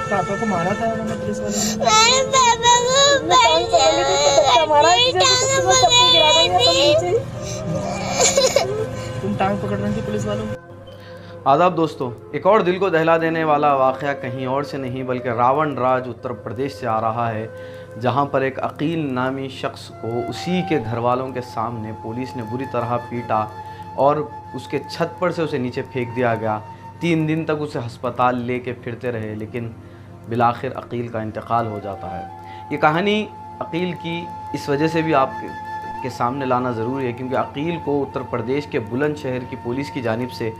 पापा को मारा था उन्होंने पुलिस वाले ने? मेरे पापा को तुम टांग पकड़ रही थी पुलिस वालों को? आदाब दोस्तों, एक और दिल को दहला देने वाला वाक़या कहीं और से नहीं बल्कि रावण राज उत्तर प्रदेश से आ रहा है, जहां पर एक अकील नामी शख्स को उसी के घर वालों के सामने पुलिस ने बुरी तरह पीटा और उसके छत पर से उसे नीचे फेंक दिया गया। 3 दिन तक उसे अस्पताल लेके फिरते रहे, लेकिन बिलाखिर अकील का इंतकाल हो जाता है। ये कहानी अकील की इस वजह से भी आपके सामने लाना ज़रूरी है क्योंकि अकील को उत्तर प्रदेश के बुलंदशहर की पुलिस की जानिब से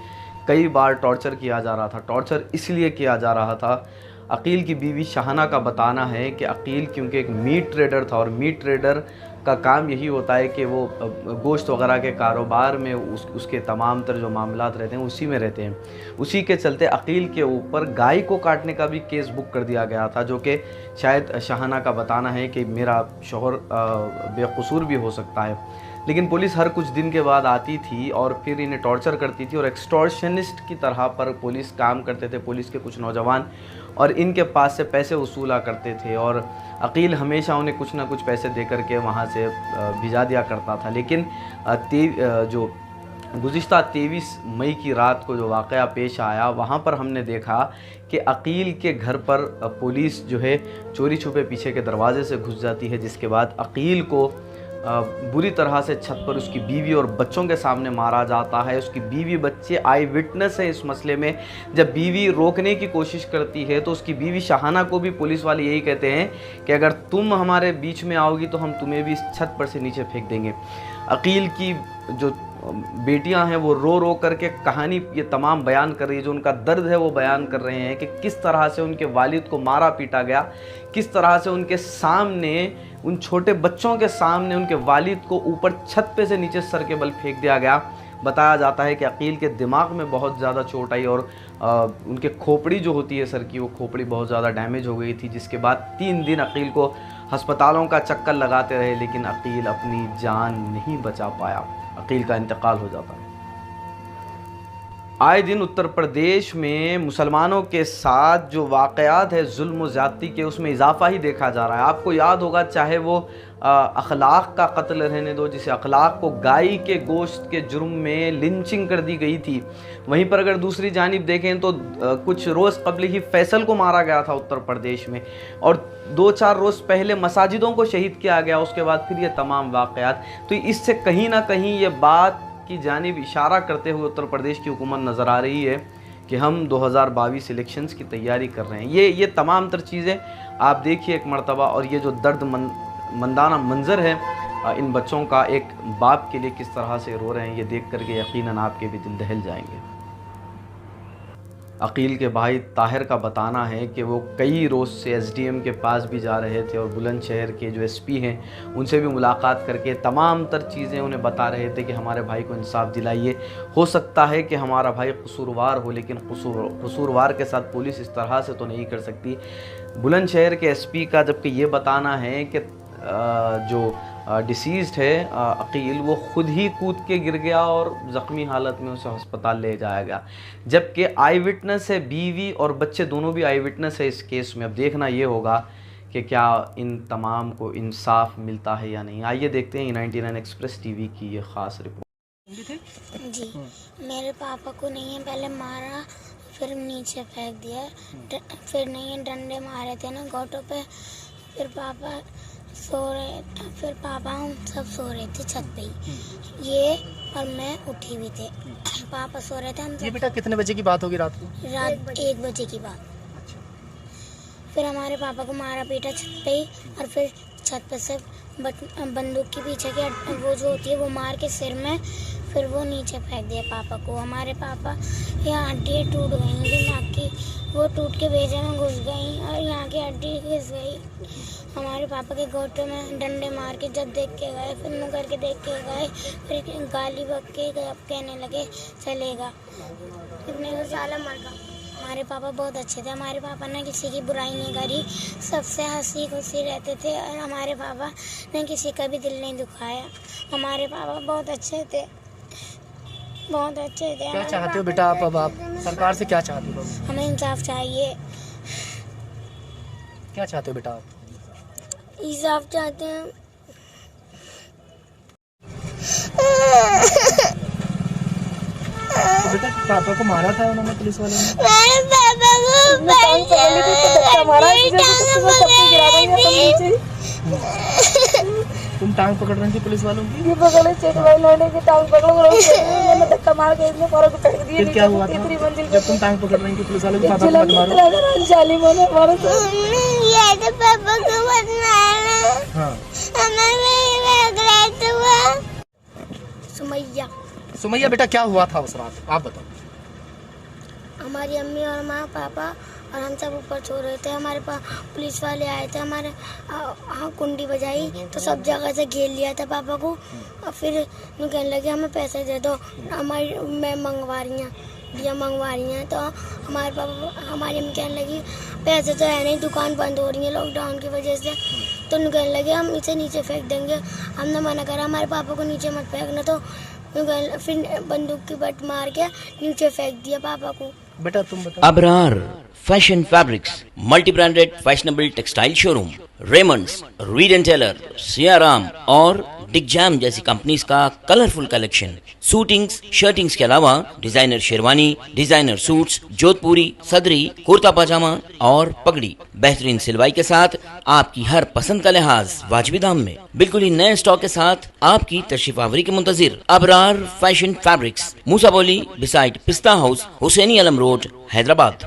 कई बार टॉर्चर किया जा रहा था। टॉर्चर इसलिए किया जा रहा था, अकील की बीवी शाहना का बताना है कि अकील क्योंकि एक मीट ट्रेडर था और मीट ट्रेडर का काम यही होता है कि वो गोश्त वगैरह के कारोबार में उसके तमाम तर जो मामलात रहते हैं उसी में रहते हैं। उसी के चलते अकील के ऊपर गाय को काटने का भी केस बुक कर दिया गया था, जो कि शायद शाहना का बताना है कि मेरा शौहर बेकसूर भी हो सकता है। लेकिन पुलिस हर कुछ दिन के बाद आती थी और फिर इन्हें टॉर्चर करती थी और एक्सटॉर्शनिस्ट की तरह पर पुलिस काम करते थे। पुलिस के कुछ नौजवान और इनके पास से पैसे वसूला करते थे और अकील हमेशा उन्हें कुछ ना कुछ पैसे दे करके वहाँ से भिजा दिया करता था। लेकिन जो गुज़िश्ता 23 मई की रात को जो वाक़या पेश आया, वहाँ पर हमने देखा कि अकील के घर पर पुलिस जो है चोरी छुपे पीछे के दरवाज़े से घुस जाती है, जिसके बाद अकील को बुरी तरह से छत पर उसकी बीवी और बच्चों के सामने मारा जाता है। उसकी बीवी बच्चे आई विटनेस है इस मसले में। जब बीवी रोकने की कोशिश करती है तो उसकी बीवी शाहना को भी पुलिस वाले यही कहते हैं कि अगर तुम हमारे बीच में आओगी तो हम तुम्हें भी इस छत पर से नीचे फेंक देंगे। अकील की जो बेटियां हैं वो रो रो करके कहानी ये तमाम बयान कर रही है, जो उनका दर्द है वो बयान कर रहे हैं कि किस तरह से उनके वालिद को मारा पीटा गया, किस तरह से उनके सामने, उन छोटे बच्चों के सामने उनके वालिद को ऊपर छत पे से नीचे सर के बल फेंक दिया गया। बताया जाता है कि अकील के दिमाग में बहुत ज़्यादा चोट आई और उनके खोपड़ी जो होती है सर की, वो खोपड़ी बहुत ज़्यादा डैमेज हो गई थी, जिसके बाद 3 दिन अकील को अस्पतालों का चक्कर लगाते रहे, लेकिन अकील अपनी जान नहीं बचा पाया। अकील का इंतकाल हो जाता है। आए दिन उत्तर प्रदेश में मुसलमानों के साथ जो वाक़यात है जुल्म व ज़्यादती के, उसमें इजाफ़ा ही देखा जा रहा है। आपको याद होगा, चाहे वो अखलाक का कत्ल रहने दो, जिसे अखलाक को गाय के गोश्त के जुर्म में लिंचिंग कर दी गई थी, वहीं पर अगर दूसरी जानिब देखें तो कुछ रोज़ कबल ही फैसल को मारा गया था उत्तर प्रदेश में, और 2-4 रोज़ पहले मसाजिदों को शहीद किया गया। उसके बाद फिर ये तमाम वाक़यात, तो इससे कहीं ना कहीं ये बात की जानिब इशारा करते हुए उत्तर प्रदेश की हुकूमत नज़र आ रही है कि हम 2022 इलेक्शंस की तैयारी कर रहे हैं। ये तमाम तर चीज़ें आप देखिए एक मरतबा, और ये जो मंदाना मंज़र है इन बच्चों का एक बाप के लिए किस तरह से रो रहे हैं, ये देख करके यकीनन आपके भी दिल दहल जाएंगे। अकील के भाई ताहिर का बताना है कि वो कई रोज़ से एसडीएम के पास भी जा रहे थे और बुलंदशहर के जो एसपी हैं उनसे भी मुलाकात करके तमाम तर चीज़ें उन्हें बता रहे थे कि हमारे भाई को इंसाफ दिलाइए। हो सकता है कि हमारा भाई कसूरवार हो, लेकिन कसूरवार के साथ पुलिस इस तरह से तो नहीं कर सकती। बुलंदशहर के एसपी का जबकि ये बताना है कि जो डिसीज़्ड है अकील, वो ख़ुद ही कूद के गिर गया और ज़ख्मी हालत में उसे अस्पताल ले जाया गया, जबकि आई विटनेस है, बीवी और बच्चे दोनों भी आई विटनेस है इस केस में। अब देखना ये होगा कि क्या इन तमाम को इंसाफ मिलता है या नहीं। आइए देखते हैं 99 एक्सप्रेस टीवी की ये ख़ास रिपोर्ट। जी, मेरे पापा को नहीं है पहले मारा, फिर नीचे फेंक दिया, फिर नहीं डंडे मारे थे ना घोटों पे, फिर पापा सो रहे, फिर पापा हम सब सो रहे थे छत पे ही, ये और मैं उठी हुई थे। पापा सो रहे थे, हम ये बेटा कितने बजे की बात होगी रात को? रात 1 बजे की बात। फिर हमारे पापा को मारा पीटा छत पे ही, और फिर छत पे से बंदूक के पीछे के वो जो होती है वो मार के सिर में, फिर वो नीचे फेंक दिया पापा को। हमारे पापा यहाँ हड्डियाँ टूट गई दिमाग की, वो टूट के भेजे में घुस गई और यहाँ की हड्डी घिस गई। हमारे पापा के घोटों में डंडे मार के जब देख के गए, फिर मुँह करके देख के गए, फिर गाली बक के कहने लगे चलेगा, इतने को साला मर गया। हमारे पापा बहुत अच्छे थे, हमारे पापा ने किसी की बुराई नहीं करी, सबसे हंसी खुशी रहते थे, और हमारे पापा ने किसी का भी दिल नहीं दुखाया। हमारे पापा बहुत अच्छे थे, बहुत अच्छे थे। क्या चाहते हो बेटा आप, अब आप सरकार से क्या चाहते हो? हमें इंसाफ चाहिए। क्या चाहते हो बेटा आप? इंसाफ चाहते हैं। तो बेटा पापा को मारा था उन्होंने पुलिस वालों ने? मेरे पापा को तुम टांग पकड़ रही थी पुलिस वालों की? धक्का मार के इसने फौरन को फेंक दिया। फिर क्या हुआ था जब तुम टांग पकड़ रही थी पुलिस वालों की? पापा को मत मारो। जाली मैंने मारा था। ये तो पापा को मत मारना। हाँ। सुमैया, सुमैया बेटा क्या हुआ था उस रात, आप बताओ। हमारी अम्मी और माँ पापा और हम सब ऊपर सो रहे थे। हमारे पास पुलिस वाले आए थे, हमारे हाँ कुंडी बजाई तो सब जगह से घेर लिया था पापा को। और फिर कहने लगे हमें पैसे दे दो, हमारी मैं मंगवा रही हैं, दिया मंगवा रही हैं। तो हमारे पापा हमारी अम्मी कहने लगी पैसे तो है नहीं, दुकान बंद हो रही है लॉकडाउन की वजह से। तो कहने लगे हम इसे नीचे फेंक देंगे। हमने मना करा हमारे पापा को नीचे मत फेंकना, तो फिर बंदूक की बट मार के नीचे फेंक दिया पापा को। बेटा तुम बताओ। Abrar fashion fabrics, multi branded fashionable textile showroom, Raymonds, Reid and Taylor, Siyaram और डिगजैम जैसी कंपनीज का कलरफुल कलेक्शन, सूटिंग्स, शर्टिंग्स के अलावा डिजाइनर शेरवानी, डिजाइनर सूट्स, जोधपुरी, सदरी, कुर्ता पजामा और पगड़ी, बेहतरीन सिलवाई के साथ आपकी हर पसंद का लिहाज वाजिबी दाम में, बिल्कुल ही नए स्टॉक के साथ आपकी तशरीफ आवरी के मुंतजिर। अबरार फैशन फैब्रिक्स, मूसा बोली बिसाइड पिस्ता हाउस, हुसैनी अलम रोड, हैदराबाद।